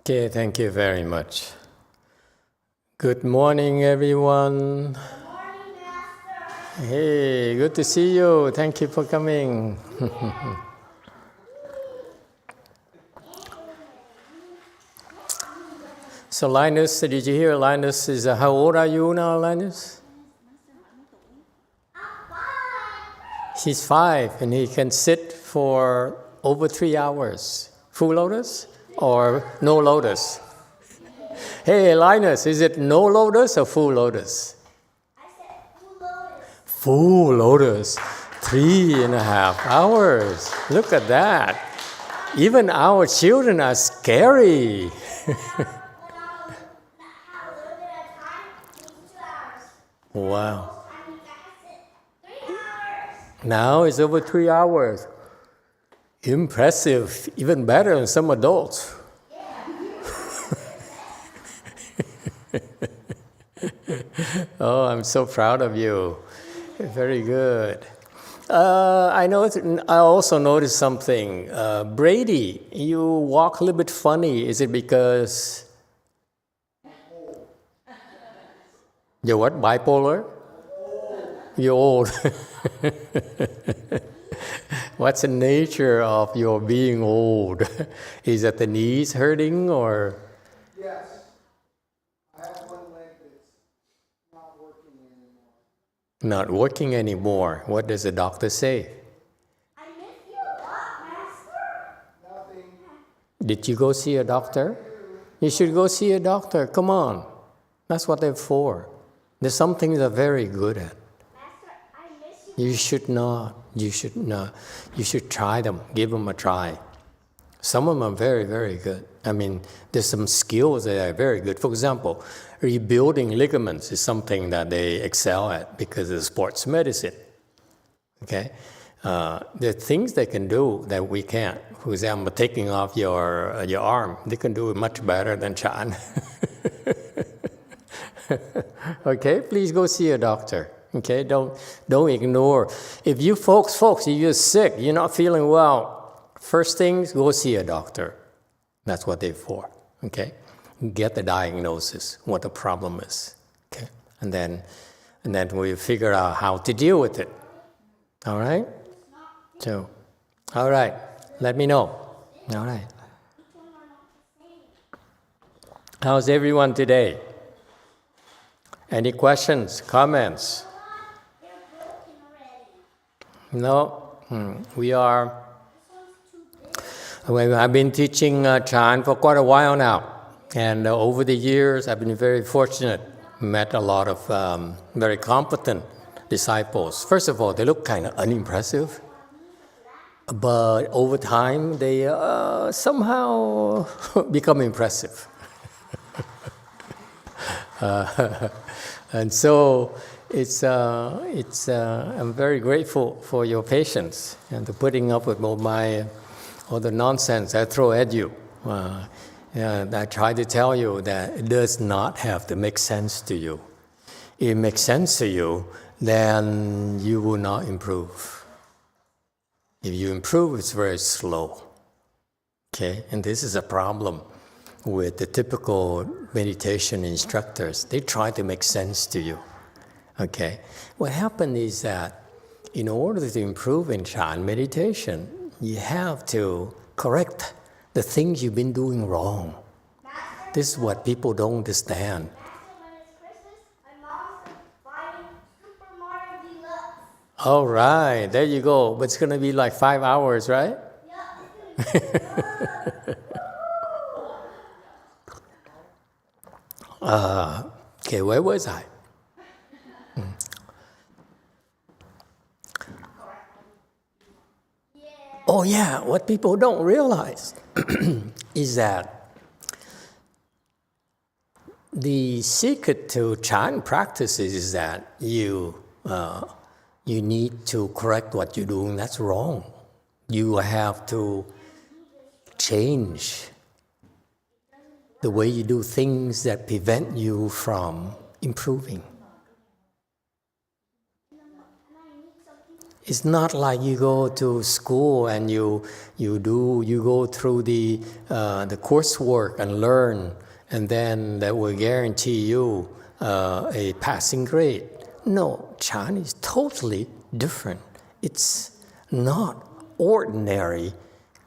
Okay, thank you very much. Good morning, everyone. Good morning, Master. Hey, good to see you. Thank you for coming. So Linus, did you hear Linus is, how old are you now, Linus? I'm 5. He's 5 and he can sit for over 3 hours. Full lotus or no lotus? Hey, Linus, is it no lotus or full lotus? I said full lotus. Full lotus, 3.5 hours. Look at that. Even our children are scary. When I have a little bit of time, it was 2 hours. Wow. I mean, I said 3 hours. Now it's over 3 hours. Impressive, even better than some adults. Oh, I'm so proud of you. Very good. I also noticed something. Brady, you walk a little bit funny. Is it because you're what? Bipolar? You're old. What's the nature of your being old? Is that the knees hurting or? Yes. I have one leg that's not working anymore. Not working anymore. What does the doctor say? I miss you a lot, Master. Nothing. Did you go see a doctor? You should go see a doctor. Come on. That's what they're for. There's some things they're very good at. Master, I miss you. You should not. You should not. You should try them. Give them a try. Some of them are very, very good. I mean, there's some skills that are very good. For example, rebuilding ligaments is something that they excel at because of sports medicine. Okay? There are things they can do that we can't. For example, taking off your arm. They can do it much better than Chan. Okay? Please go see a doctor. Okay? Don't ignore. If you folks, if you're sick, you're not feeling well, first things, go see a doctor. That's what they're for. Okay? Get the diagnosis, what the problem is. Okay? And then we figure out how to deal with it. All right? So, all right. Let me know. All right. How's everyone today? Any questions, comments? They're broken already. No? We are. This one's too big. Well, I've been teaching Chan for quite a while now. And over the years, I've been very fortunate. Met a lot of very competent disciples. First of all, they look kind of unimpressive. But over time, they somehow become impressive. And so I'm very grateful for your patience and putting up with all the nonsense I throw at you. And I try to tell you that it does not have to make sense to you. If it makes sense to you, then you will not improve. If you improve, it's very slow. Okay? And this is a problem with the typical meditation instructors. They try to make sense to you. Okay? What happened is that in order to improve in Chan meditation, you have to correct the things you've been doing wrong. Master, This is what people don't understand. Master, when it's Christmas, my mom's buying Super Mario Deluxe. All right, there you go. But it's going to be like 5 hours, right? Yeah, it's gonna be good. Okay, where was I? Oh yeah, what people don't realize is that the secret to Chan practices is that you need to correct what you're doing that's wrong. You have to change the way you do things that prevent you from improving. It's not like you go to school and you go through the coursework and learn, and then that will guarantee you a passing grade. No, Chan is totally different. It's not ordinary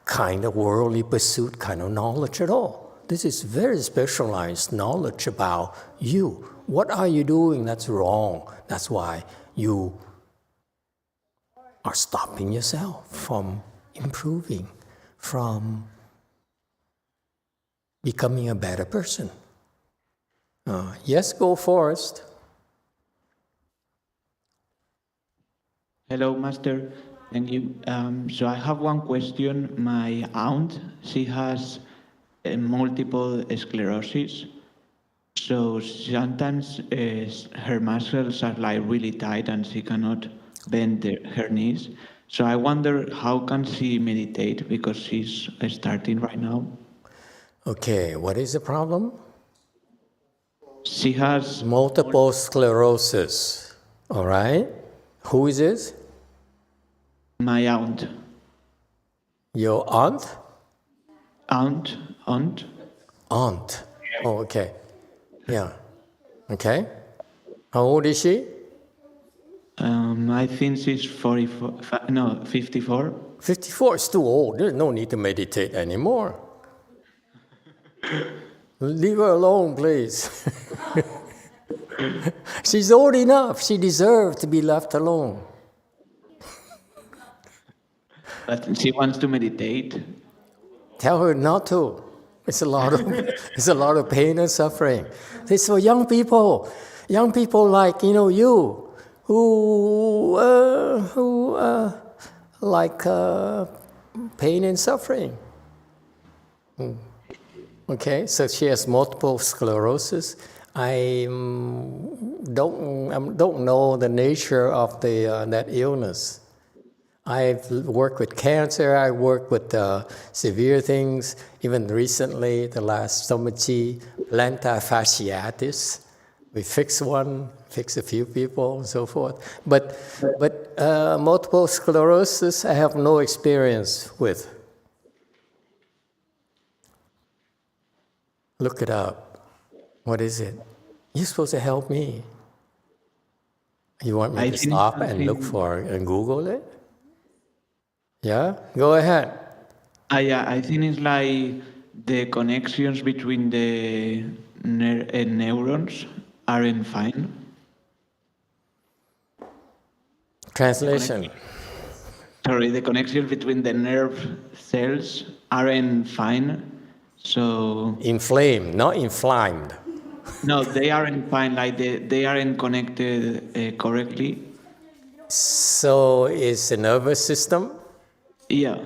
kind of worldly pursuit kind of knowledge at all. This is very specialized knowledge about you. What are you doing that's wrong? That's why you are stopping yourself from improving, from becoming a better person. Yes, go Forrest. Hello, Master. Thank you. So I have one question. My aunt, she has multiple sclerosis. So sometimes her muscles are like really tight and she cannot bend her knees. So I wonder how can she meditate because she's starting right now. Okay, what is the problem? She has multiple sclerosis. All right. Who is this? My aunt. Your aunt? Aunt. Aunt. Oh, okay. Yeah. Okay. How old is she? I think she's 54. 54 is too old. There's no need to meditate anymore. Leave her alone, please. She's old enough. She deserves to be left alone. But she wants to meditate. Tell her not to. It's a lot of pain and suffering. It's for young people like you, who like pain and suffering. Okay, so she has multiple sclerosis. I don't know the nature of that illness. I've worked with cancer, I worked with severe things, even recently, the last Somachi, plantar fasciitis. We fixed a few people, and so forth. But multiple sclerosis, I have no experience with. Look it up. What is it? You're supposed to help me. You want me to stop and look for and Google it? Yeah? Go ahead. Yeah, I think it's like the connections between the neurons aren't fine. Translation. The connections between the nerve cells aren't fine. So inflamed, not inflamed. No, they aren't fine. Like they aren't connected correctly. So is the nervous system? Yeah,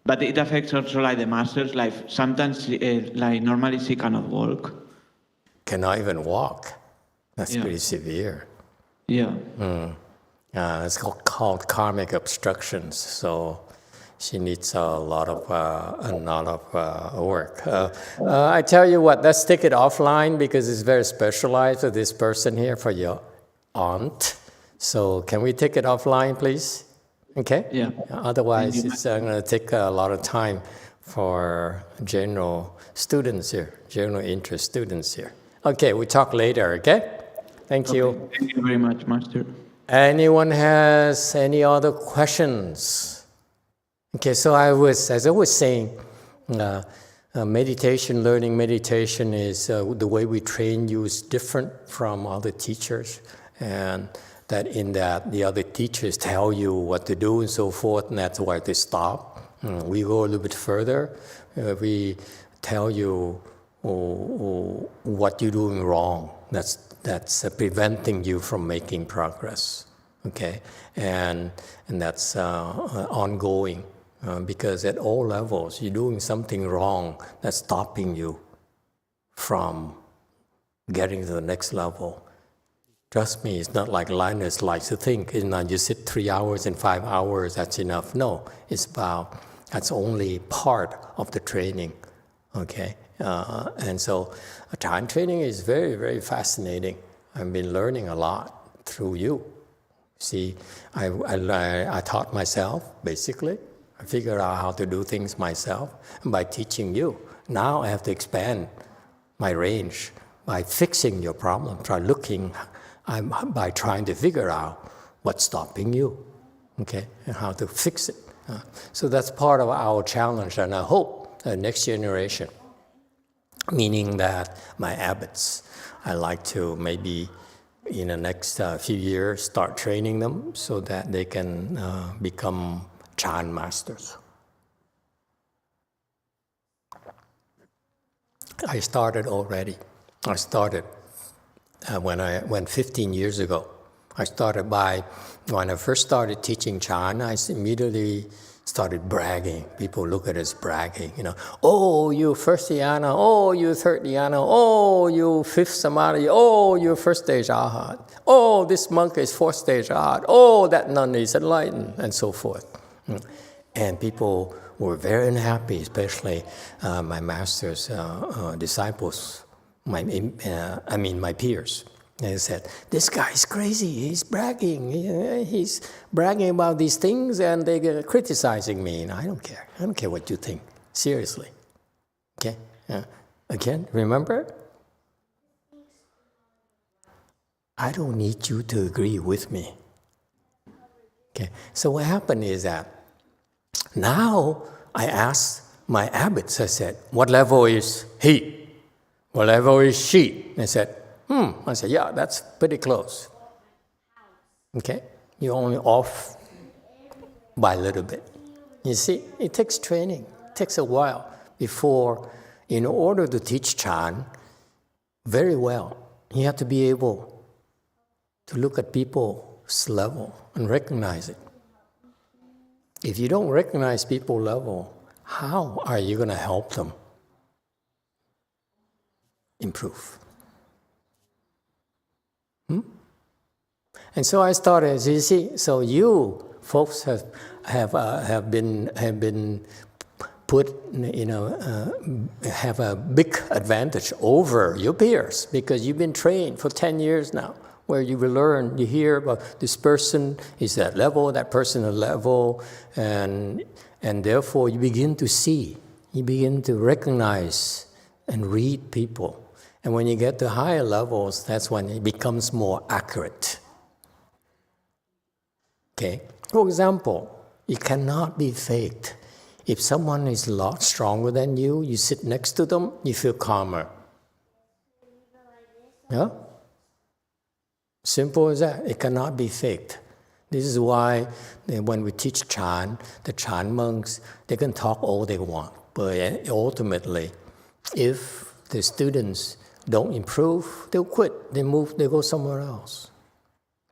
but it affects also like the muscles. Like sometimes, like normally she cannot walk. Cannot even walk. That's pretty severe. Yeah. It's called karmic obstructions. So she needs a lot of work. I tell you what, let's take it offline because it's very specialized for this person here, for your aunt. So can we take it offline, please? Okay? Yeah. Otherwise, it's going to take a lot of time for general students here, general interest students here. Okay, we talk later, okay? Thank you. Thank you very much, Master. Anyone has any other questions? Okay, so as I was saying, meditation, learning meditation is the way we train you is different from other teachers, and that the other teachers tell you what to do and so forth, and that's why they stop. We go a little bit further. We tell you what you're doing wrong. That's preventing you from making progress. Okay, and that's ongoing. Because at all levels, you're doing something wrong that's stopping you from getting to the next level. Trust me, it's not like Linus likes to think. It's not you sit 3 hours and 5 hours, that's enough. No, that's only part of the training. Okay, and so time training is very, very fascinating. I've been learning a lot through you. See, I taught myself, basically. I figured out how to do things myself. And by teaching you, now I have to expand my range by fixing your problem, by trying to figure out what's stopping you, okay, and how to fix it. So that's part of our challenge, and I hope the next generation, meaning that my abbots, I like to maybe in the next few years start training them so that they can become Chan masters. I started already. I started when 15 years ago. I started when I first started teaching Chan, I immediately started bragging. People look at us bragging, oh, you first dhyana, oh, you third dhyana, oh, you fifth samadhi, oh, you first stage arhat, oh, this monk is fourth stage arhat, oh, that nun is enlightened, and so forth. And people were very unhappy, especially my master's disciples, my peers. They said, this guy is crazy, he's bragging. He's bragging about these things and they're criticizing me. I don't care. I don't care what you think. Seriously. Okay? Again, remember? I don't need you to agree with me. Okay? So what happened is that now I asked my abbots, I said, what level is he? What level is she? They said, I said, yeah, that's pretty close. Okay? You're only off by a little bit. You see, it takes training. It takes a while before, in order to teach Chan very well, you have to be able to look at people's level and recognize it. If you don't recognize people's level, how are you going to help them improve? And so I started. You see, so you folks have been put, have a big advantage over your peers because you've been trained for 10 years now, where you will learn. You hear about this person is that level, that person is level, and therefore you begin to see, you begin to recognize and read people. And when you get to higher levels, that's when it becomes more accurate. Okay? For example, it cannot be faked. If someone is a lot stronger than you, you sit next to them, you feel calmer. Yeah? Simple as that. It cannot be faked. This is why when we teach Chan, the Chan monks, they can talk all they want. But ultimately, if the students don't improve, they'll quit, they move, they go somewhere else.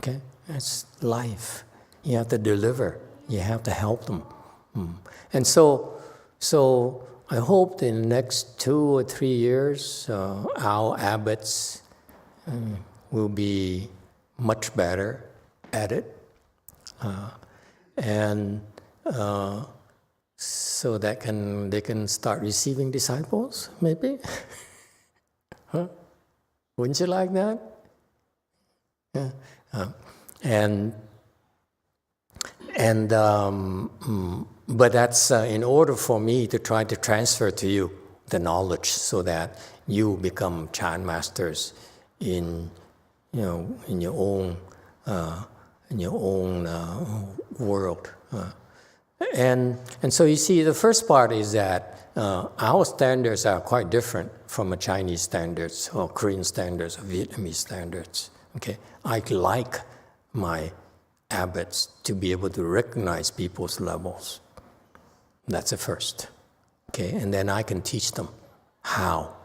Okay? That's life. You have to deliver. You have to help them. And so I hope in the next 2 or 3 years, our abbots will be much better at it. So that they can start receiving disciples, maybe? Huh? Wouldn't you like that? Yeah. But that's in order for me to try to transfer to you the knowledge so that you become Chan masters in your own world. And so you see, the first part is that our standards are quite different from Chinese standards or Korean standards or Vietnamese standards. Okay, I like my abbots to be able to recognize people's levels. That's the first. Okay, and then I can teach them how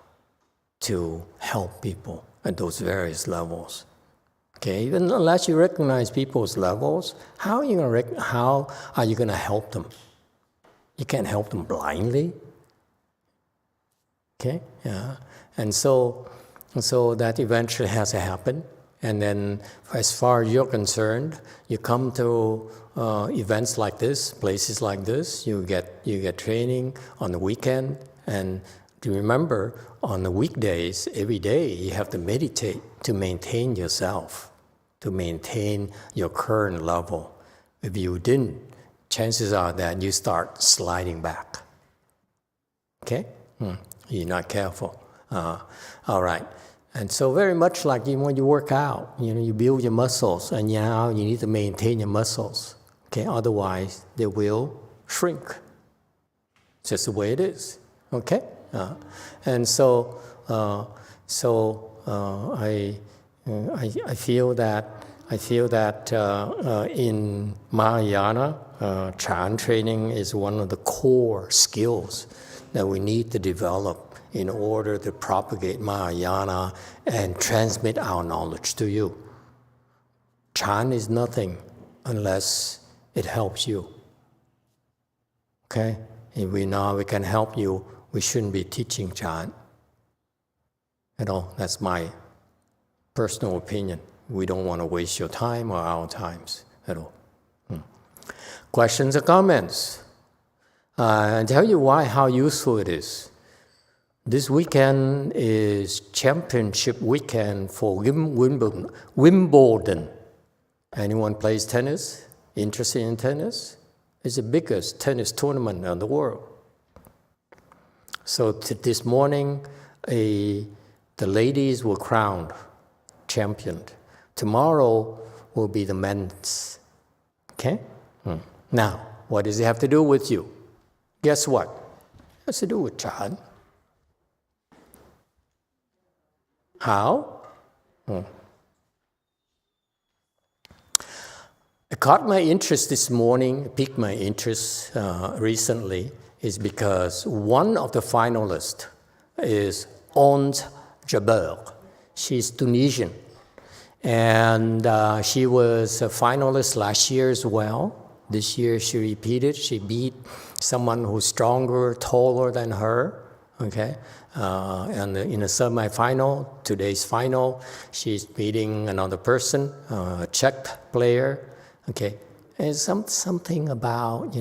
to help people at those various levels. Okay, even unless you recognize people's levels, how are you going to help them? You can't help them blindly. Okay, yeah, and so that eventually has to happen. And then, as far as you're concerned, you come to events like this, places like this. You get training on the weekend, and to remember, on the weekdays, every day you have to meditate to maintain yourself, to maintain your current level. If you didn't, chances are that you start sliding back. Okay? You're not careful. All right. And so very much like when you work out, you build your muscles, and now you need to maintain your muscles. Okay? Otherwise, they will shrink. It's just the way it is. Okay? And so I feel that in Mahayana, Chan training is one of the core skills that we need to develop in order to propagate Mahayana and transmit our knowledge to you. Chan is nothing unless it helps you. Okay? If we know we can help you, we shouldn't be teaching Chan. That's my personal opinion. We don't want to waste your time or our times at all. Questions or comments? I'll tell you how useful it is. This weekend is championship weekend for Wimbledon. Anyone plays tennis? Interested in tennis? It's the biggest tennis tournament in the world. So this morning, the ladies were crowned champion. Tomorrow will be the men's. Okay? Now, what does it have to do with you? Guess what? It has to do with Chan. How? It caught my interest this morning, piqued my interest recently, is because one of the finalists is Ons Jabeur. She's Tunisian. And she was a finalist last year as well. This year she repeated. She beat someone who's stronger, taller than her. Okay? And in the semifinal, today's final, she's beating another person, a Czech player. Okay? And something about,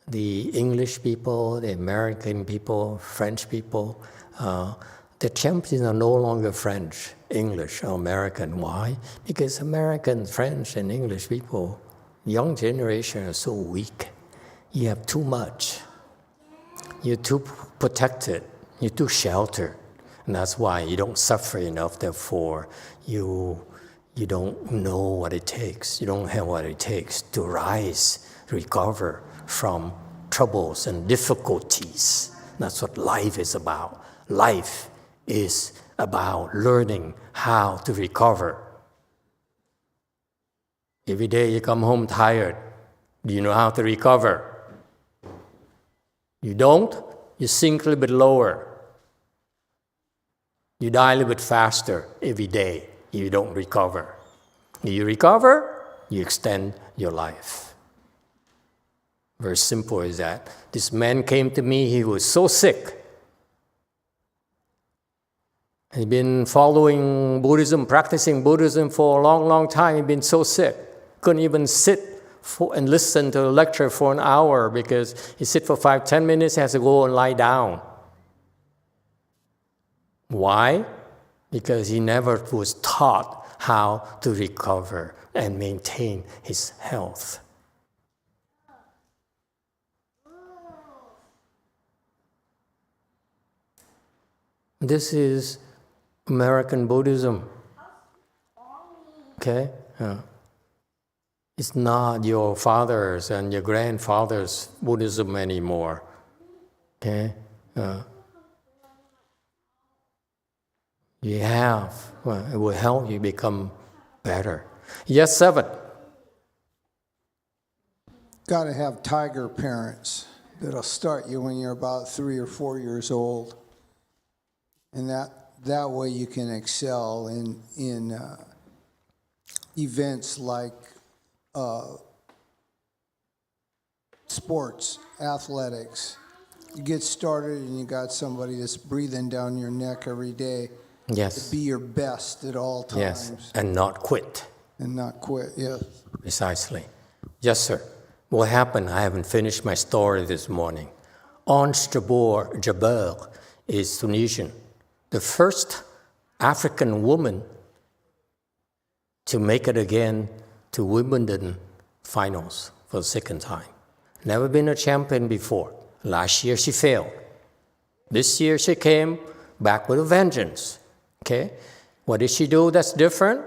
the English people, the American people, French people, the champions are no longer French, English, or American. Why? Because American, French, and English people, young generation, are so weak. You have too much. You're too protected. You're too sheltered. And that's why you don't suffer enough. Therefore, you don't know what it takes. You don't have what it takes to rise, recover from troubles and difficulties. That's what life is about. Life is about learning how to recover. Every day you come home tired. Do you know how to recover? You don't? You sink a little bit lower. You die a little bit faster every day. You don't recover. You recover, you extend your life. Very simple as that. This man came to me, he was so sick. He'd been following Buddhism, practicing Buddhism for a long, long time. He'd been so sick. Couldn't even sit and listen to a lecture for an hour because he sit for 5-10 minutes, has to go and lie down. Why? Because he never was taught how to recover and maintain his health. This is American Buddhism. Okay? It's not your father's and your grandfather's Buddhism anymore. Okay? You have. It will help you become better. Yes, 7. Got to have tiger parents that'll start you when you're about 3 or 4 years old. And that way you can excel in events like sports, athletics. You get started and you got somebody that's breathing down your neck every day. Yes. To be your best at all times. Yes, and not quit. And not quit, yes. Precisely. Yes, sir. What happened? I haven't finished my story this morning. Ons Jabeur is Tunisian. The first African woman to make it again to Wimbledon finals for the second time. Never been a champion before. Last year she failed. This year she came back with a vengeance. Okay? What did she do that's different?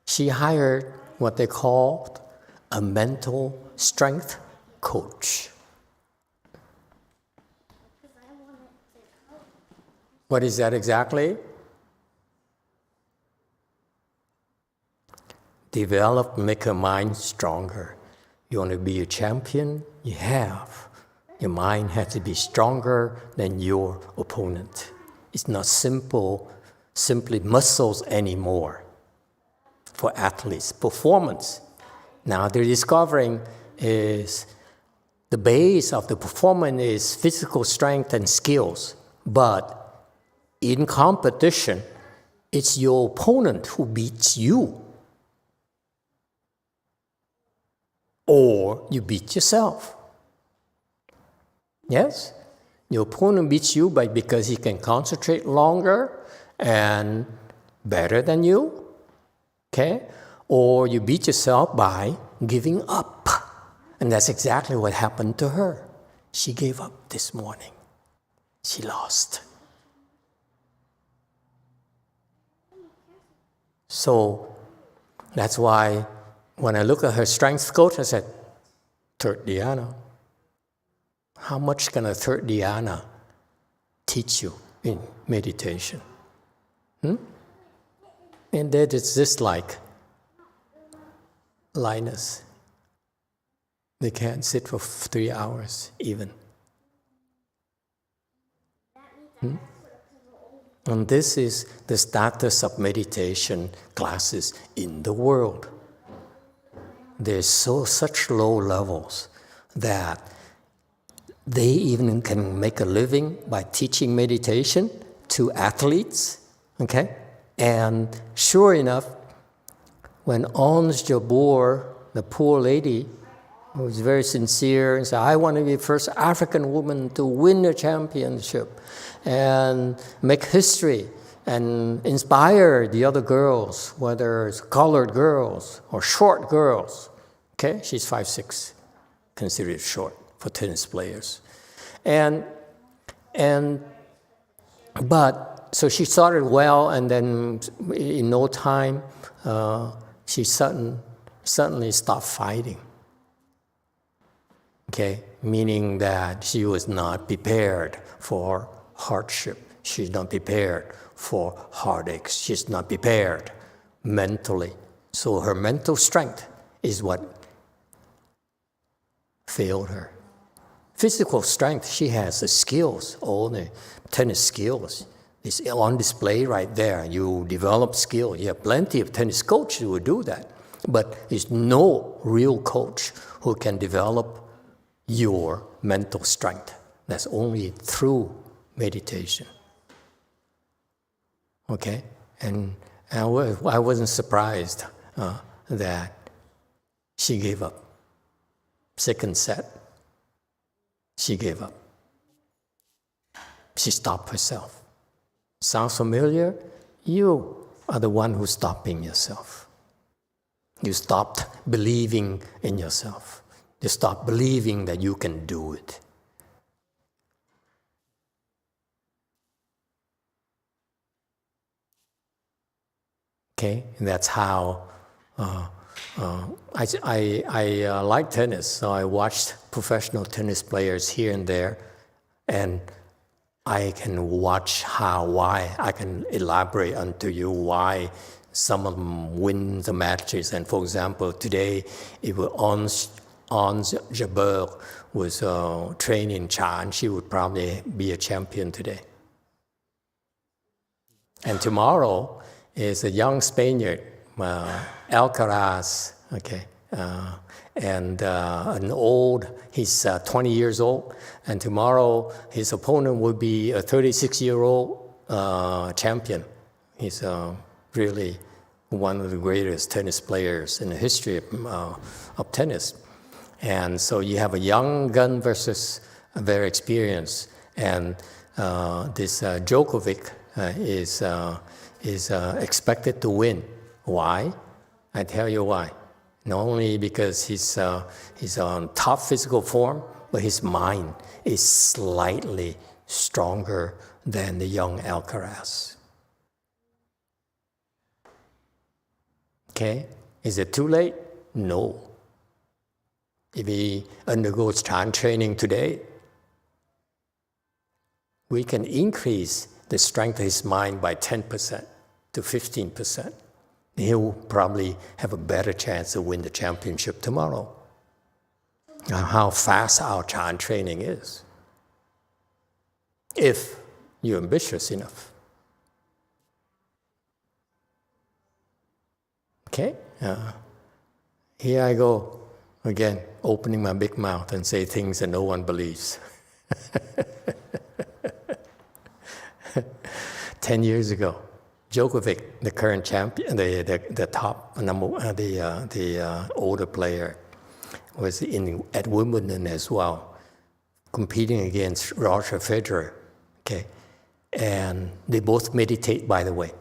She hired what they called a mental strength coach. What is that exactly? Develop, make your mind stronger. You want to be a champion? You have. Your mind has to be stronger than your opponent. It's not simply muscles anymore for athletes. Performance, now they're discovering, is the base of the performance is physical strength and skills. But in competition, it's your opponent who beats you. Or you beat yourself. Yes? Your opponent beats you because he can concentrate longer and better than you. Okay? Or you beat yourself by giving up. And that's exactly what happened to her. She gave up this morning. She lost. So that's why when I look at her strength coach, I said, third dhyana. How much can a third dhyana teach you in meditation? And that it's just like Linus. They can't sit for 3 hours even. And this is the status of meditation classes in the world. There's such low levels that they even can make a living by teaching meditation to athletes, okay? And sure enough, when Ons Jabor, the poor lady, who was very sincere and said, I want to be the first African woman to win a championship and make history and inspire the other girls, whether it's colored girls or short girls. Okay, she's 5'6", considered short for tennis players. But so she started well, and then in no time, she suddenly stopped fighting. Okay, meaning that she was not prepared for hardship. She's not prepared for heartaches. She's not prepared mentally. So her mental strength is what failed her. Physical strength, she has the skills, all the tennis skills. It's on display right there. You develop skill. You have plenty of tennis coaches who will do that. But there's no real coach who can develop your mental strength. That's only through meditation. Okay? And I wasn't surprised that she gave up. Second set, she gave up. She stopped herself. Sounds familiar? You are the one who's stopping yourself. You stopped believing in yourself. You stopped believing that you can do it. Okay, and that's how I like tennis, so I watched professional tennis players here and there, and I can watch why I can elaborate unto you why some of them win the matches. And for example, today it was Ons Jabeur was trained in Chan. She would probably be a champion today. And tomorrow is a young Spaniard, Alcaraz, okay, and an old, he's 20 years old, and tomorrow his opponent will be a 36-year-old champion. He's really one of the greatest tennis players in the history of tennis. And so you have a young gun versus a very experienced, and this Djokovic, is expected to win. Why? I tell you why. Not only because he's on top physical form, but his mind is slightly stronger than the young Alcaraz. Okay? Is it too late? No. If he undergoes Chan training today, we can increase the strength of his mind by 10% to 15%. He'll probably have a better chance to win the championship tomorrow. How fast our Chan training is, if you're ambitious enough. Okay? Here I go, again, opening my big mouth and say things that no one believes. 10 years ago, Djokovic, the current champion, the top number, the older player, was at Wimbledon as well, competing against Roger Federer. Okay, and they both meditate, by the way.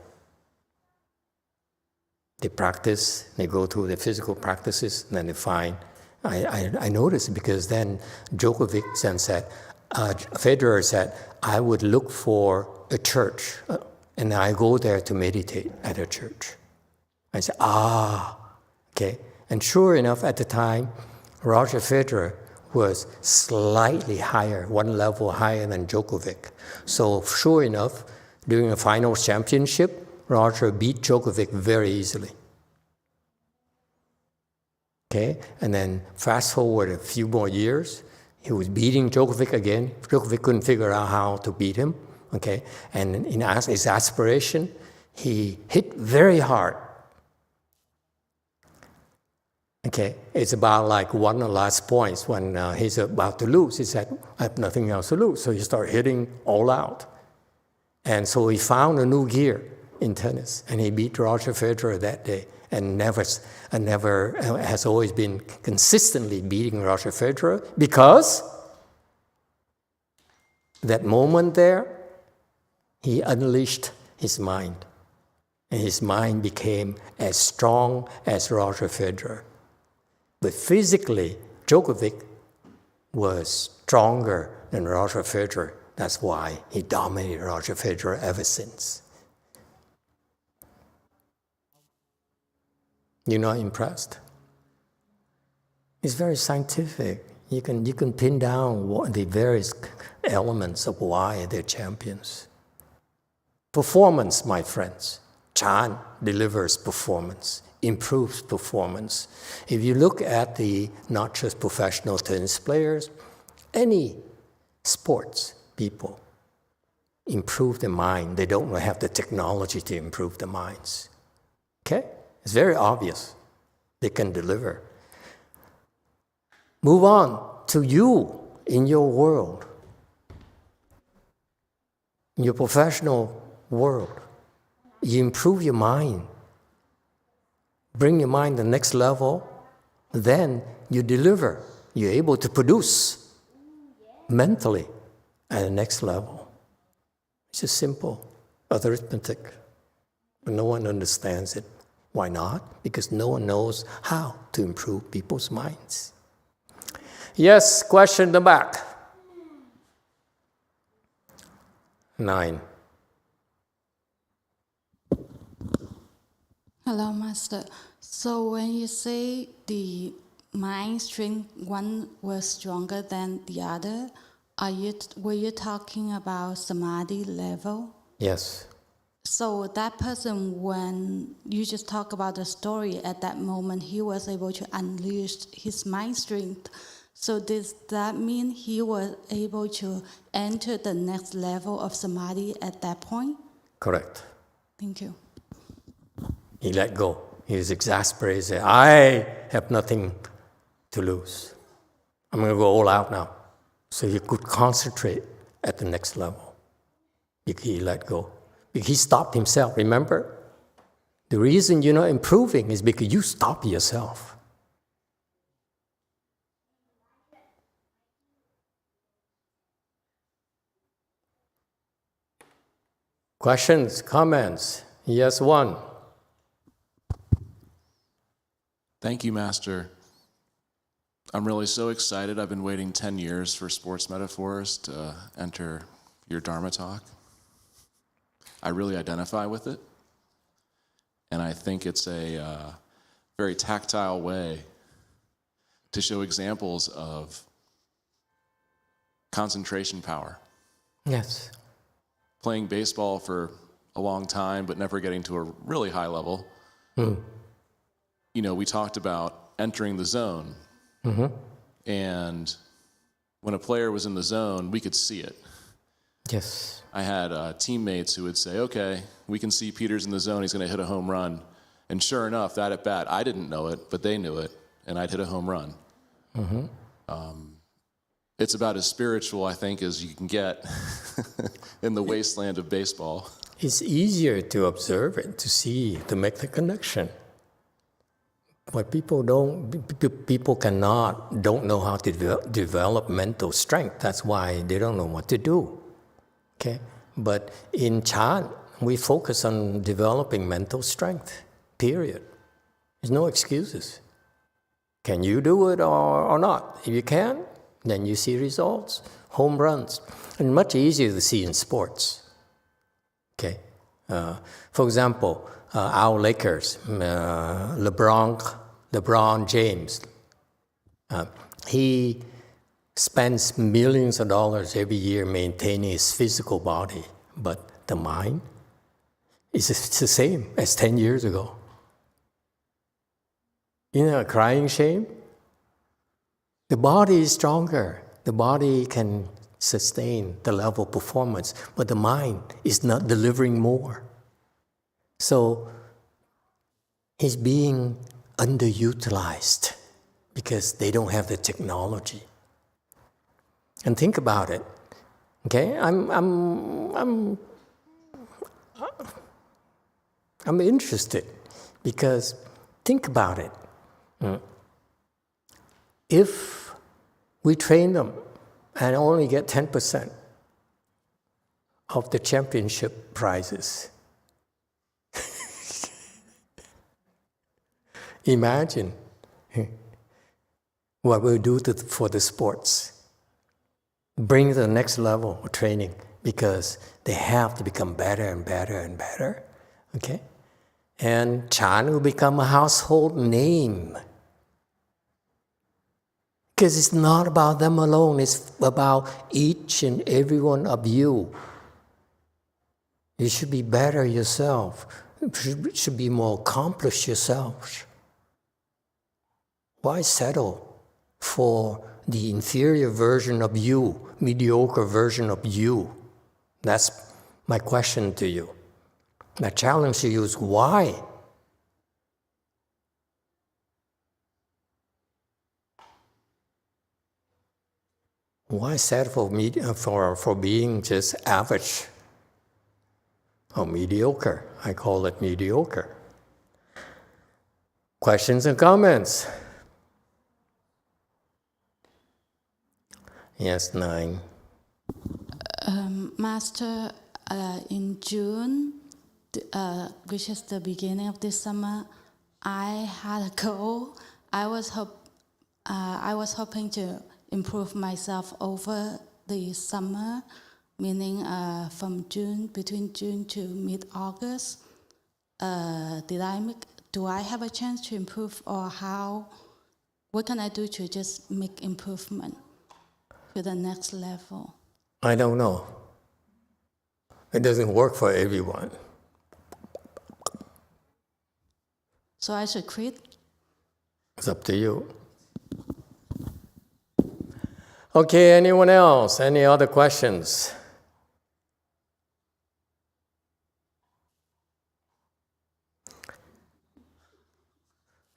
They practice, they go through the physical practices, and then they find. I noticed because then Djokovic then said, Federer said, I would look for a church, and I go there to meditate at a church. I said, okay. And sure enough, at the time, Roger Federer was slightly higher, one level higher than Djokovic. So sure enough, during the finals championship, Roger beat Djokovic very easily. Okay, and then fast forward a few more years, he was beating Djokovic again. Djokovic couldn't figure out how to beat him. Okay, and in his aspiration, he hit very hard. Okay, it's about like one of the last points when he's about to lose. He said, I have nothing else to lose. So he started hitting all out. And so he found a new gear in tennis, and he beat Roger Federer that day, and never has always been consistently beating Roger Federer, because that moment there, he unleashed his mind, and his mind became as strong as Roger Federer. But physically, Djokovic was stronger than Roger Federer. That's why he dominated Roger Federer ever since. You're not impressed? It's very scientific. You can pin down the various elements of why they're champions. Performance, my friends. Chan delivers performance, improves performance. If you look at the not just professional tennis players, any sports people improve the mind. They don't have the technology to improve the minds. Okay? It's very obvious. They can deliver. Move on to you in your world, in your professional world. You improve your mind. Bring your mind to the next level. Then you deliver. You're able to produce mentally at the next level. It's just simple arithmetic. But no one understands it. Why not? Because no one knows how to improve people's minds. Yes, question in the back. 9. Hello, Master. So when you say the mind strength, one was stronger than the other, were you talking about samadhi level? Yes. So that person, when you just talk about the story, at that moment he was able to unleash his mind strength. So does that mean he was able to enter the next level of samadhi at that point? Correct. Thank you. He let go. He was exasperated. He said, I have nothing to lose. I'm going to go all out now. So he could concentrate at the next level. He let go. He stopped himself, remember? The reason you're not improving is because you stop yourself. Questions, comments? Yes, one. Thank you, Master. I'm really so excited. I've been waiting 10 years for sports metaphors to enter your Dharma talk. I really identify with it. And I think it's a very tactile way to show examples of concentration power. Yes. Playing baseball for a long time, but never getting to a really high level. You know, we talked about entering the zone. And when a player was in the zone, we could see it. Yes. I had teammates who would say, okay, we can see Peter's in the zone, he's going to hit a home run. And sure enough, that at bat, I didn't know it, but they knew it, and I'd hit a home run. It's about as spiritual, I think, as you can get in the wasteland of baseball. It's easier to observe it, to see, to make the connection. But people don't know how to develop mental strength. That's why they don't know what to do. Okay? But in Chan, we focus on developing mental strength, period. There's no excuses. Can you do it or not? If you can, then you see results, home runs. And much easier to see in sports. Okay? For example, our Lakers, LeBron James, he spends millions of dollars every year maintaining his physical body, but the mind is the same as 10 years ago. You know, crying shame? The body is stronger. The body can sustain the level of performance, but the mind is not delivering more. So he's being underutilized because they don't have the technology. And think about it. Okay, I'm interested because think about it. If we train them and only get 10% of the championship prizes, imagine what we'll do for the sports. Bring the next level of training because they have to become better and better and better. Okay? And Chan will become a household name. Because it's not about them alone, it's about each and every one of you. You should be better yourself. You should be more accomplished yourselves. Why settle for the inferior version of you, mediocre version of you? That's my question to you. My challenge to you is why? Why settle for being just average or mediocre? I call it mediocre. Questions and comments? Yes, 9. Master, in June, which is the beginning of this summer, I had a goal. I was hoping to improve myself over the summer, meaning between June to mid-August. Do I have a chance to improve, or what can I do to just make improvement to the next level? I don't know. It doesn't work for everyone. So I should quit? It's up to you. Okay, anyone else? Any other questions?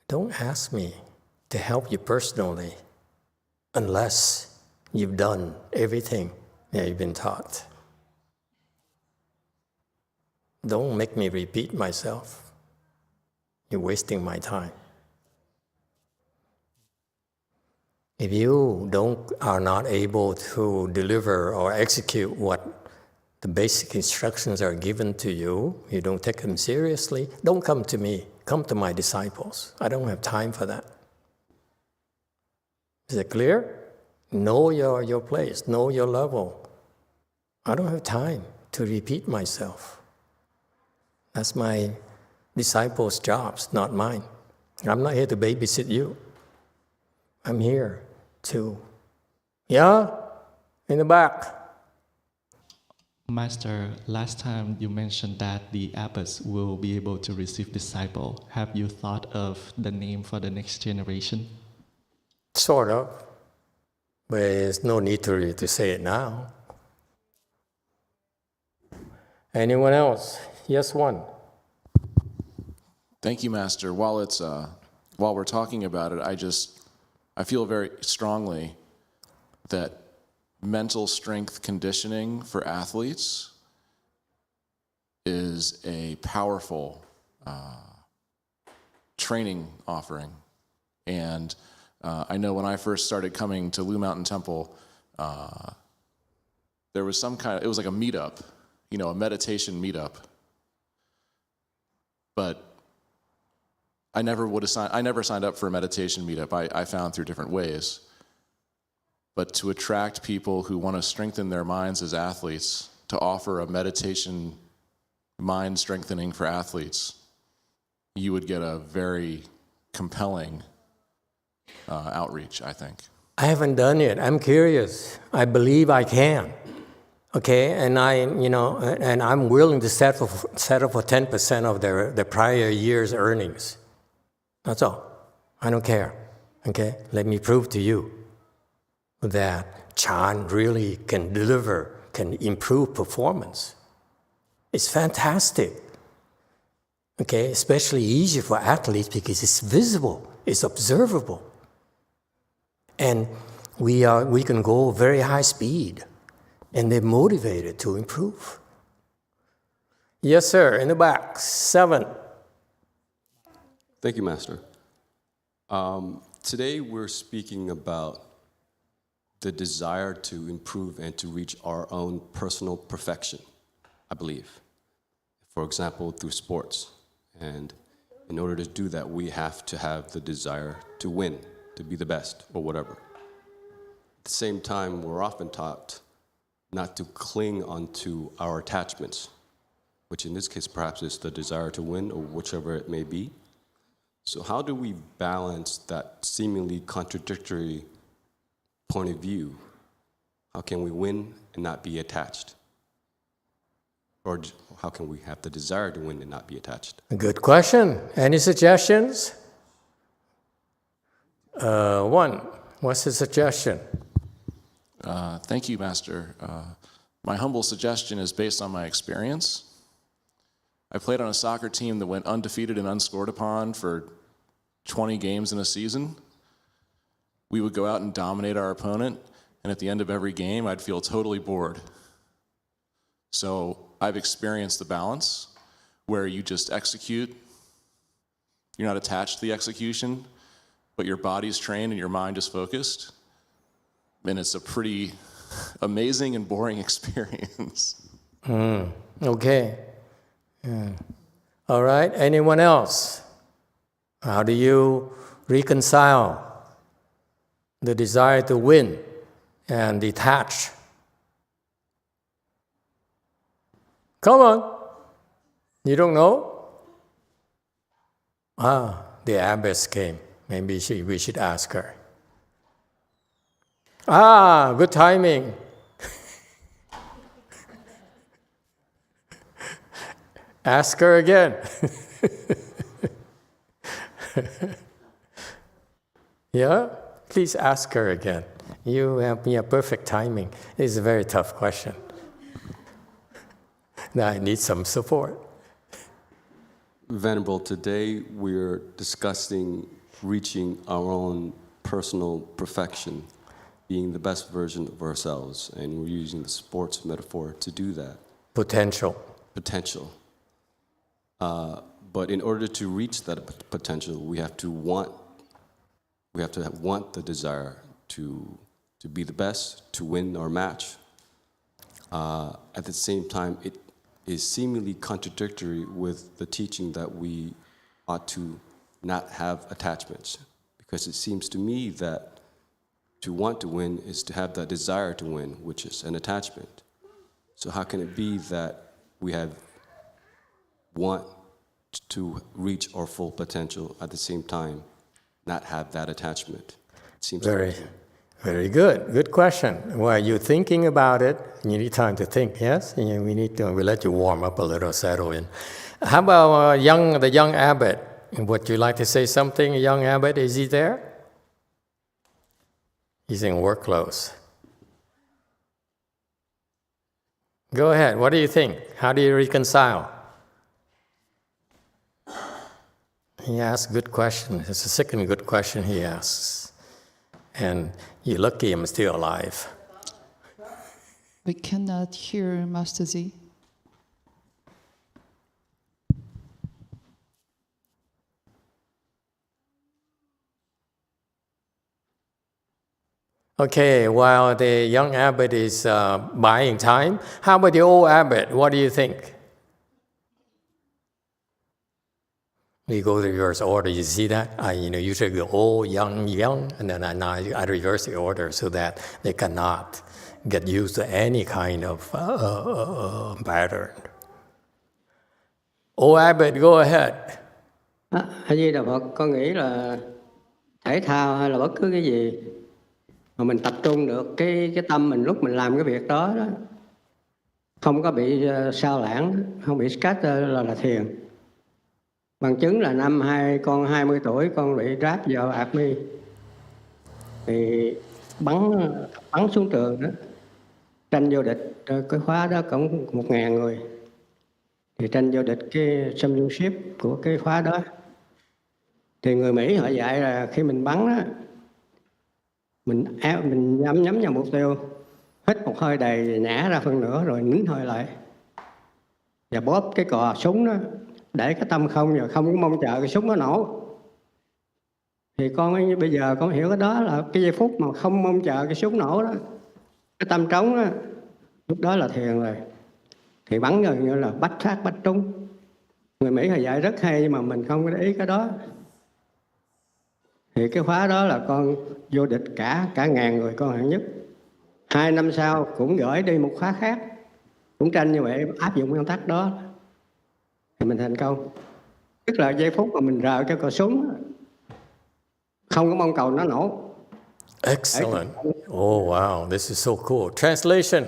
Don't ask me to help you personally unless you've done everything that you've been taught. Don't make me repeat myself. You're wasting my time. If you are not able to deliver or execute what The basic instructions are given to you. You don't take them seriously. Don't come to me. Come to my disciples. I don't have time for that. Is it clear? Know your place. Know your level. I don't have time to repeat myself. That's my disciples' jobs, not mine. I'm not here to babysit you. I'm here to... Yeah? In the back. Master, last time you mentioned that the abbots will be able to receive disciple. Have you thought of the name for the next generation? Sort of. But there's no need to say it now. Anyone else? Yes, one. Thank you, Master. While we're talking about it, I feel very strongly that mental strength conditioning for athletes is a powerful training offering. And I know when I first started coming to Lu Mountain Temple, there was it was like a meetup, a meditation meetup. But I never signed up for a meditation meetup. I found through different ways. But to attract people who want to strengthen their minds as athletes, to offer a meditation mind strengthening for athletes, you would get a very compelling outreach, I think. I haven't done it. I'm curious. I believe I can. Okay, and I'm willing to settle for 10% of their prior year's earnings. That's all. I don't care. Okay, let me prove to you that Chan really can deliver, can improve performance. It's fantastic. Okay, especially easier for athletes because it's visible, it's observable. And we can go very high speed, and they're motivated to improve. Yes, sir, in the back, 7. Thank you, Master. Today we're speaking about the desire to improve and to reach our own personal perfection, I believe. For example, through sports. And in order to do that, we have to have the desire to win, to be the best, or whatever. At the same time, we're often taught not to cling onto our attachments, which in this case perhaps is the desire to win, or whichever it may be. So how do we balance that seemingly contradictory point of view? How can we win and not be attached? Or how can we have the desire to win and not be attached? Good question. Any suggestions? One, what's the suggestion? Thank you, Master. My humble suggestion is based on my experience. I played on a soccer team that went undefeated and unscored upon for 20 games in a season. We would go out and dominate our opponent, and at the end of every game, I'd feel totally bored. So I've experienced the balance where you just execute. You're not attached to the execution, but your body's trained and your mind is focused. And it's a pretty amazing and boring experience. Okay. Yeah. All right, anyone else? How do you reconcile the desire to win and detach? Come on. You don't know? The abbess came. Maybe we should ask her. Good timing. Ask her again. Yeah? Please ask her again. You have perfect timing. It's a very tough question. Now I need some support. Venerable, today we're discussing reaching our own personal perfection, being the best version of ourselves, and we're using the sports metaphor to do that. Potential. But in order to reach that potential, we have to want the desire to be the best, to win our match. At the same time, it is seemingly contradictory with the teaching that we ought to not have attachments. Because it seems to me that to want to win is to have the desire to win, which is an attachment. So how can it be that we want to reach our full potential at the same time, not have that attachment? It seems Very good. Good question. While you're thinking about it, you need time to think, yes? We let you warm up a little, settle in. How about the young abbot? Would you like to say something, young abbot? Is he there? He's in work clothes. Go ahead. What do you think? How do you reconcile? He asks good question. It's the second good question he asks. And you're lucky I'm still alive. We cannot hear Master Z. Okay, while the young abbot is buying time, how about the old abbot? What do you think? We go to reverse order. You see that? Usually go old, young, and then I reverse the order so that they cannot get used to any kind of pattern. Old abbot, go ahead. A Di Đà Phật, con nghĩ là thể thao hay là bất cứ cái gì mà mình tập trung được cái tâm mình lúc mình làm cái việc đó, không có bị sao lãng, không bị stress là thiền. Bằng chứng là năm con 20 tuổi con bị ráp vào army thì bắn xuống trường đó, tranh vô địch cái khóa đó cũng 1.000 người, thì tranh vô địch cái championship của cái khóa đó. Thì người Mỹ họ dạy là khi mình bắn đó, mình nhắm vào mục tiêu, hít một hơi đầy, nhả ra phân nửa rồi nín hơi lại và bóp cái cò súng đó, để cái tâm không và không có mong chờ cái súng nó nổ. Thì con bây giờ con hiểu cái đó là cái giây phút mà không mong chờ cái súng nổ đó, cái tâm trống đó, lúc đó là thiền rồi. Thì bắn gần như là bách phát bách trúng. Người Mỹ họ dạy rất hay nhưng mà mình không có để ý cái đó. Thì cái khóa đó là con vô địch cả 1.000 người, con hạng nhất. 2 năm sau cũng gửi đi một khóa khác, cũng tranh như vậy, áp dụng nguyên tắc đó thì mình thành công. Tức là giây phút mà mình rờ cái cò súng, không có mong cầu nó nổ. Excellent. Oh, wow. This is so cool. Translation.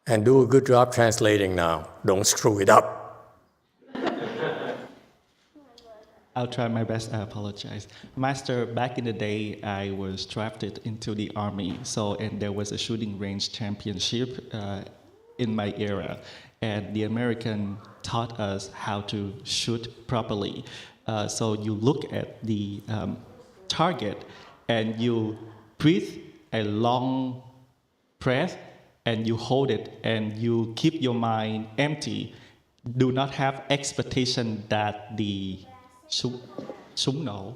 And do a good job translating now. Don't screw it up. I'll try my best. I apologize. Master, back in the day, I was drafted into the army. And there was a shooting range championship in my era. And the American taught us how to shoot properly. So you look at the target and you breathe a long breath and you hold it and you keep your mind empty. Do not have expectation that the súng nổ.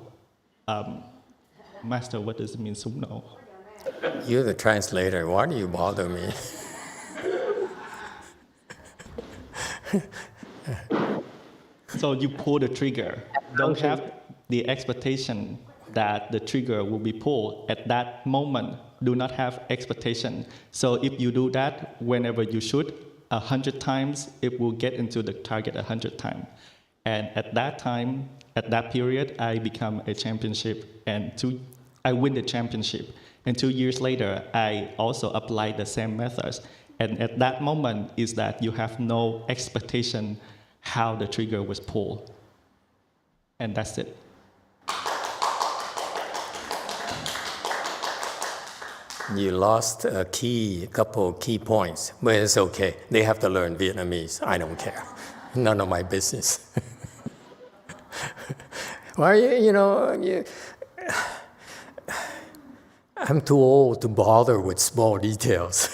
Master, what does it mean, súng nổ? You're the translator. Why do you bother me? So you pull the trigger. Don't have the expectation that the trigger will be pulled at that moment. Do not have expectation. So if you do that, whenever you shoot 100 times, it will get into the target 100 times. And at that time, at that period, I become a championship, and I win the championship. And 2 years later, I also applied the same methods. And at that moment is that you have no expectation how the trigger was pulled. And that's it. You lost a couple of key points, but it's okay. They have to learn Vietnamese. I don't care. None of my business. Well, I'm too old to bother with small details.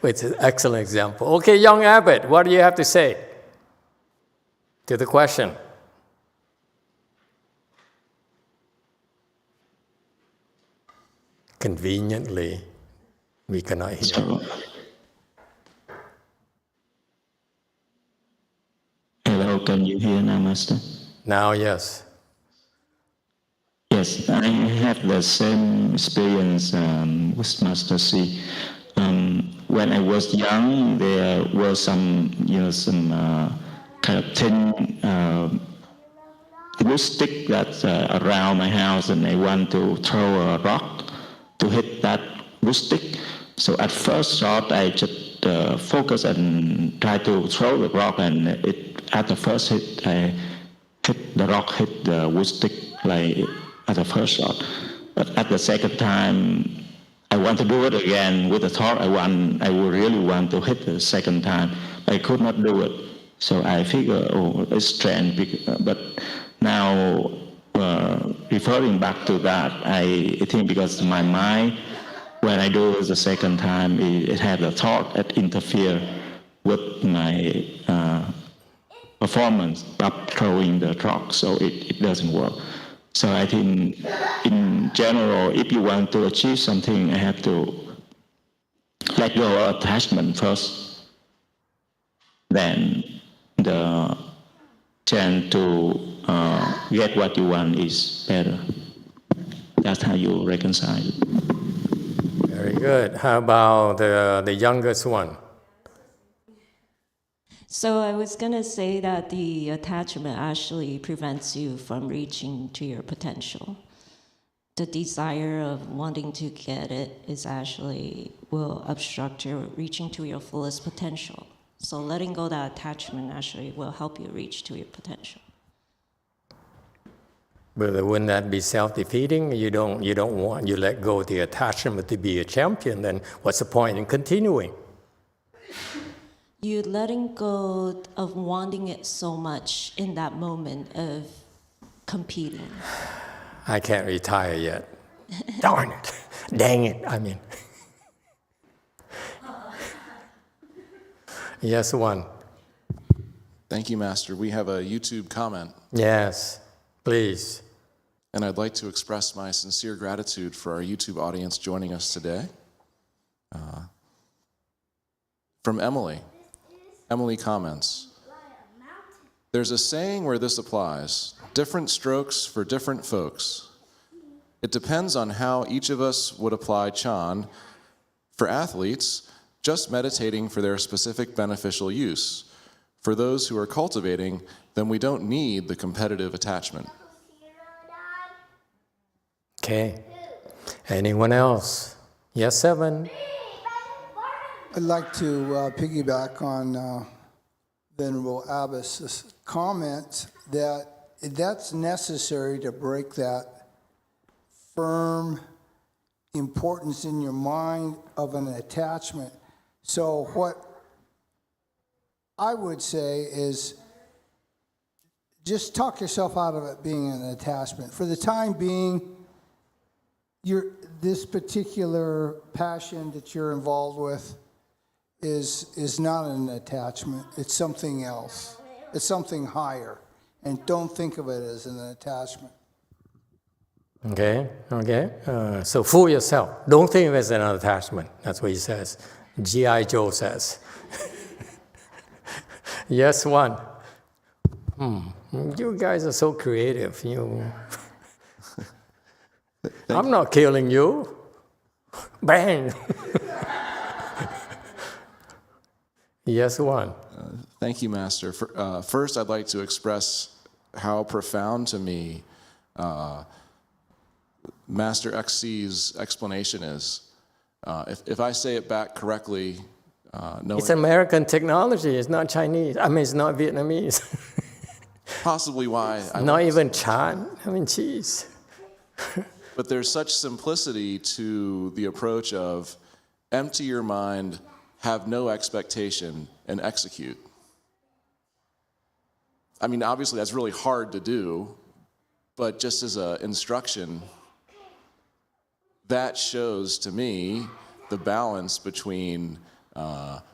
But it's an excellent example. Okay, young abbot, what do you have to say to the question? Conveniently, We cannot hear. So, hello, can you hear now, Master? Now, yes. Yes, I have the same experience with Master C. When I was young, there were some kind of thin wood stick that's around my house, and I want to throw a rock to hit that wood stick. So at first shot, I just focus and try to throw the rock, and at the first hit, the rock hit the wood stick like at the first shot. But at the second time, I want to do it again with the thought I would really want to hit the second time. I could not do it. So I figure, it's strange. But now, referring back to that, I think because my mind, when I do it the second time, it had a thought that interfere with my performance of throwing the rock, so it doesn't work. So I think, in general, if you want to achieve something, I have to let go of attachment first. Then the chance to get what you want is better. That's how you reconcile it. Very good. How about the youngest one? So I was going to say that the attachment actually prevents you from reaching to your potential. The desire of wanting to get it is actually will obstruct your reaching to your fullest potential. So letting go of that attachment actually will help you reach to your potential. But wouldn't that be self-defeating? You let go of the attachment to be a champion, then what's the point in continuing? You letting go of wanting it so much in that moment of competing. I can't retire yet. Darn it. Dang it, I mean. Yes, one. Thank you, Master. We have a YouTube comment. Yes, please. And I'd like to express my sincere gratitude for our YouTube audience joining us today. From Emily. Emily comments, there's a saying where this applies, different strokes for different folks. It depends on how each of us would apply Chan. For athletes, just meditating for their specific beneficial use. For those who are cultivating, then we don't need the competitive attachment. Okay. Anyone else? Yes, 7. I'd like to piggyback on Venerable Abbas' comment that that's necessary to break that firm importance in your mind of an attachment. So what I would say is just talk yourself out of it being an attachment. For the time being, this particular passion that you're involved with is not an attachment. It's something else. It's something higher. And don't think of it as an attachment. Okay. So fool yourself. Don't think of it as an attachment. That's what he says. G.I. Joe says. Yes, one. You guys are so creative. I'm not killing you. Bang. Yes, one. Thank you, Master. First, I'd like to express how profound to me Master XC's explanation is. If I say it back correctly, it's American technology. It's not Chinese. I mean, it's not Vietnamese. Possibly why. Not even Chan. I mean, geez. But there's such simplicity to the approach of empty your mind, have no expectation, and execute. I mean, obviously that's really hard to do, but just as an instruction, that shows to me the balance between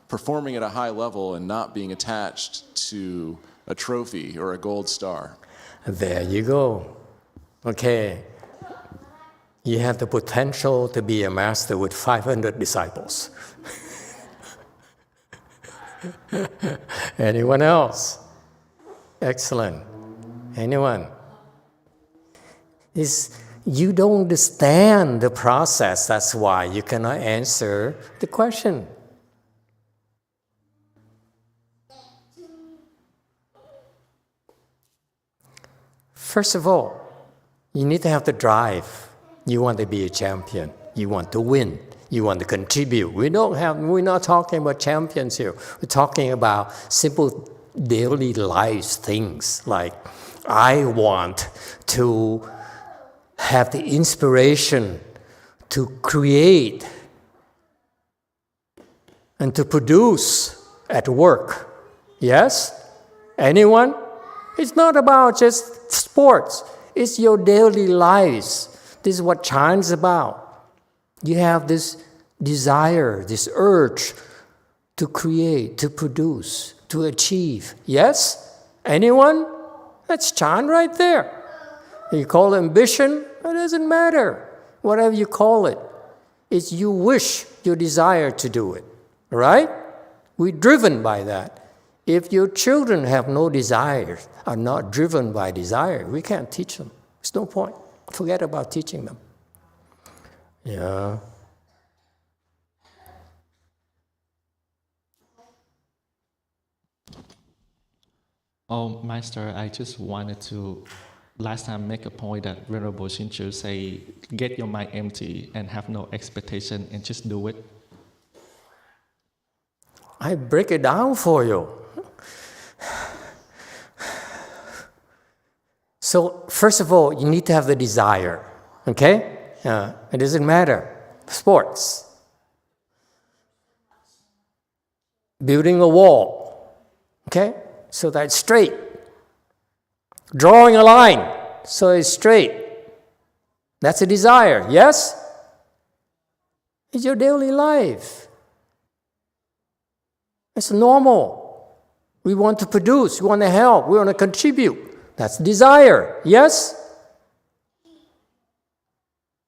performing at a high level and not being attached to a trophy or a gold star. There you go. Okay. You have the potential to be a master with 500 disciples. Anyone else? Excellent. Anyone? You don't understand the process. That's why you cannot answer the question. First of all, you need to have the drive. You want to be a champion. You want to win. You want to contribute. We're not talking about champions here. We're talking about simple daily life things like I want to have the inspiration to create and to produce at work. Yes? Anyone? It's not about just sports. It's your daily lives. This is what China's about. You have this desire, this urge to create, to produce, to achieve. Yes? Anyone? That's Chan right there. You call it ambition, it doesn't matter. Whatever you call it, it's you wish, your desire to do it. Right? We're driven by that. If your children have no desire, are not driven by desire, we can't teach them. There's no point. Forget about teaching them. Yeah. Oh, Master, I just wanted to last time make a point that Venerable Shinchu say, get your mind empty and have no expectation and just do it. I break it down for you. So, first of all, you need to have the desire, okay? It doesn't matter. Sports. Building a wall, okay? So that it's straight. Drawing a line, so it's straight. That's a desire, yes? It's your daily life. It's normal. We want to produce, we want to help, we want to contribute. That's desire, yes?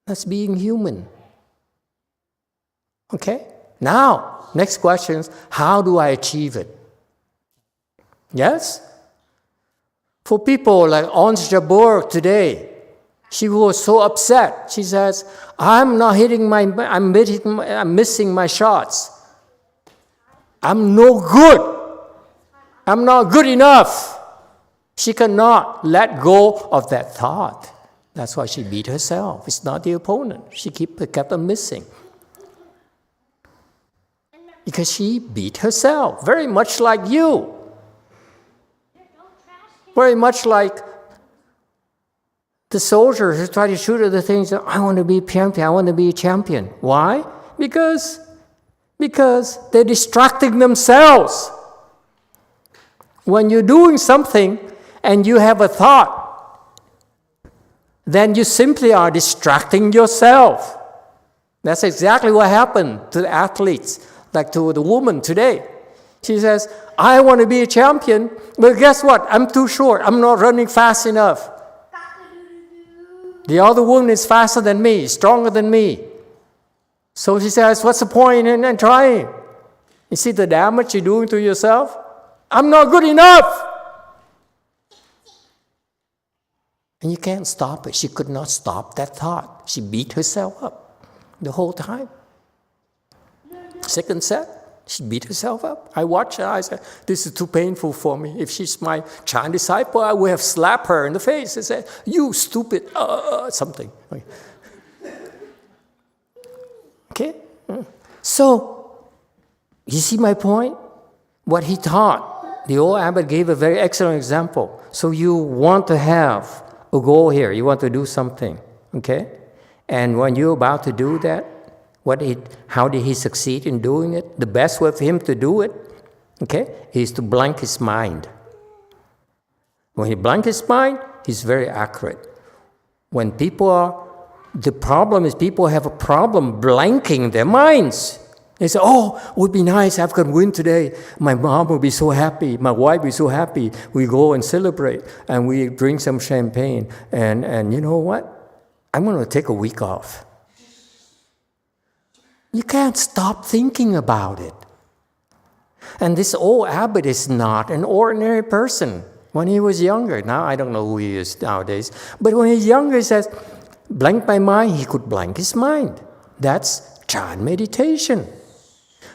That's being human. Okay? Now, next question is, how do I achieve it? Yes? For people like Ons Jabor today, she was so upset. She says, I'm missing my shots. I'm no good. I'm not good enough. She cannot let go of that thought. That's why she beat herself. It's not the opponent. She kept on missing. Because she beat herself, very much like you. Very much like the soldiers who try to shoot at the things, I want to be a champion, I want to be a champion. Why? Because they're distracting themselves. When you're doing something and you have a thought, then you simply are distracting yourself. That's exactly what happened to the athletes, like to the woman today. She says, I want to be a champion, but guess what? I'm too short. I'm not running fast enough. The other woman is faster than me, stronger than me. So she says, what's the point in trying? You see the damage you're doing to yourself? I'm not good enough. And you can't stop it. She could not stop that thought. She beat herself up the whole time. Second set, she beat herself up. I watched her. I said, this is too painful for me. If she's my Chan disciple, I would have slapped her in the face and said, you stupid, something. Okay? So, you see my point? What he taught, the old abbot gave a very excellent example. So you want to have a goal here. You want to do something. Okay? And when you're about to do that, how did he succeed in doing it? The best way for him to do it, okay, is to blank his mind. When he blanks his mind, he's very accurate. When the problem is people have a problem blanking their minds. They say, it would be nice if I could win today. My mom will be so happy. My wife will be so happy. We go and celebrate, and we drink some champagne. And you know what? I'm going to take a week off. You can't stop thinking about it. And this old abbot is not an ordinary person. When he was younger, now I don't know who he is nowadays, but when he's younger, he says, blank my mind, he could blank his mind. That's Chan meditation.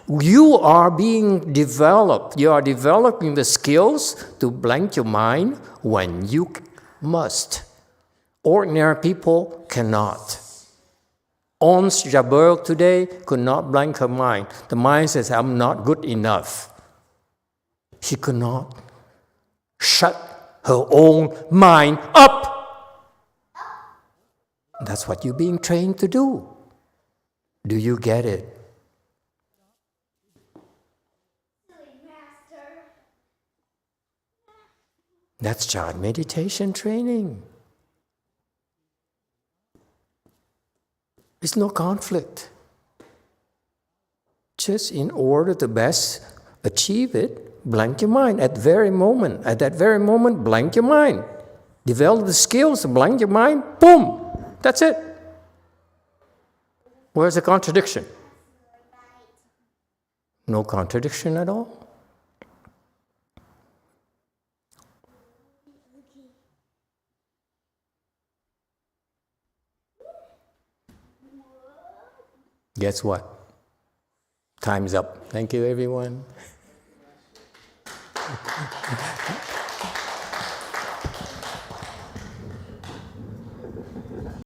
You are being developed. You are developing the skills to blank your mind when you must. Ordinary people cannot. Ons Jabeur today could not blank her mind. The mind says, I'm not good enough. She could not shut her own mind up. That's what you're being trained to do. Do you get it? That's Chan meditation training. There's no conflict. Just in order to best achieve it, blank your mind at that very moment, blank your mind. Develop the skills to blank your mind, boom, that's it. Where's the contradiction? No contradiction at all. Guess what? Time's up. Thank you, everyone.